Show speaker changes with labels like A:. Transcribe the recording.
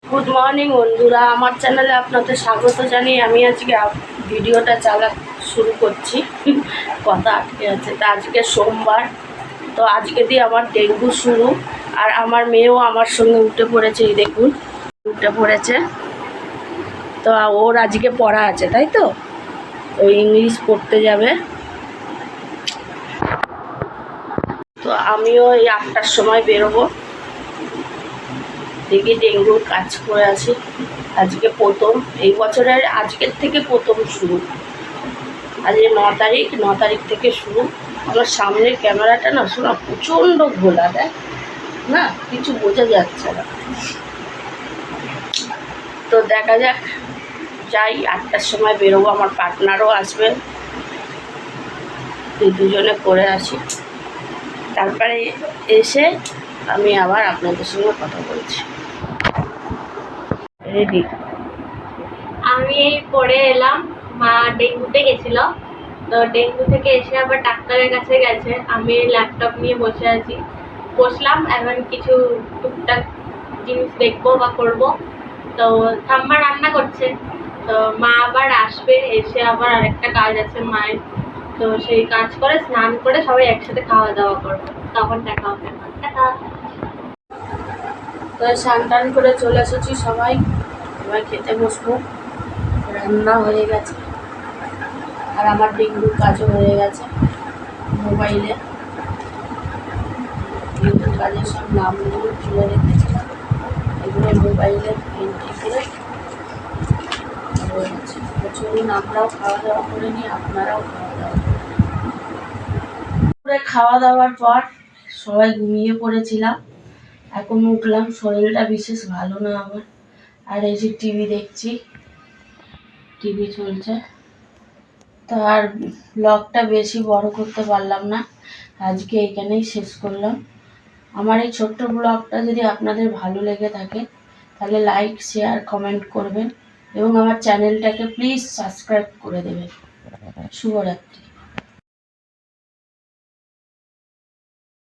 A: Good morning বন্ধুরা, আমার চ্যানেলে আপনাদের স্বাগত জানিয়ে আমি আজকে ভিডিওটা শুরু করছি। কথা আটকে আছে। তা আজকে সোমবার, তো আজকে দিয়ে আমার ডেঙ্গু শুরু। আর আমার মেয়েও আমার সঙ্গে উঠে পড়েছে, এই দেখুন উঠে পড়েছে। তো ওর আজকে পড়া আছে, তাই তো ওই ইংলিশ পড়তে যাবে। তো আমিও এই 8টার সময় বেরোবো, দেখি ডেঙ্গুর কাজ করে আছি। আজকে প্রথম, এই বছরের আজকের থেকে প্রথম শুরু। আজকে 9 তারিখ থেকে শুরু। আমার সামনের ক্যামেরাটা না শোনা প্রচণ্ড ঘোলা দেয় না, কিছু বোঝা যাচ্ছে না। তো দেখা যাক, যাই 8টার সময় বেরোবো। আমার পার্টনারও আসবে, দুজনে করে আসি। তারপরে এসে আমি আবার আপনাদের সঙ্গে কথা বলছি। রেডি।
B: আমি এই পরে এলাম, মা ডেঙ্গুতে গেছিল, তো ডেঙ্গু থেকে এসে আবার ডাক্তারের কাছে গেছে। আমি ল্যাপটপ নিয়ে বসলাম, এখন কিছু টুকটাক জিনিস দেখবো বা করবো। তো ঠাম্মা রান্না করছে, তো মা আবার আসবে, এসে আবার আরেকটা কাজ আছে মায়ের, তো সেই কাজ করে স্নান করে সবাই একসাথে খাওয়া দাওয়া করবো, তখন দেখা হবে।
A: তো স্নান টান করে চলে এসেছি, সবাই এবার খেতে বসবো। রান্না হয়ে গেছে আর আমার ডেঙ্গুর কাজও হয়ে গেছে। মোবাইলে ডেঙ্গুর কাজের সব নামগুলো তুলে রেখেছিলাম, এগুলো মোবাইলে এন্ট্রি করে হয়ে গেছে। তো চলুন আমরাও খাওয়া দাওয়া করে নিই, আপনারাও খাওয়া দাওয়া করে। খাওয়া দাওয়ার পর সবাই ঘুমিয়ে পড়েছিলাম, এখন উঠলাম। শরীরটা বিশেষ ভালো না আমার। আর এই যে টিভি দেখছি, টিভি চলছে। তো আর ব্লগটা বেশি বড় করতে পারলাম না, আজকে এইখানেই শেষ করলাম। আমার এই ছোট্ট ব্লগটা যদি আপনাদের ভালো লেগে থাকে তাহলে লাইক, শেয়ার, কমেন্ট করবেন এবং আমার চ্যানেলটাকে প্লিজ সাবস্ক্রাইব করে দেবেন। শুভরাত্রি।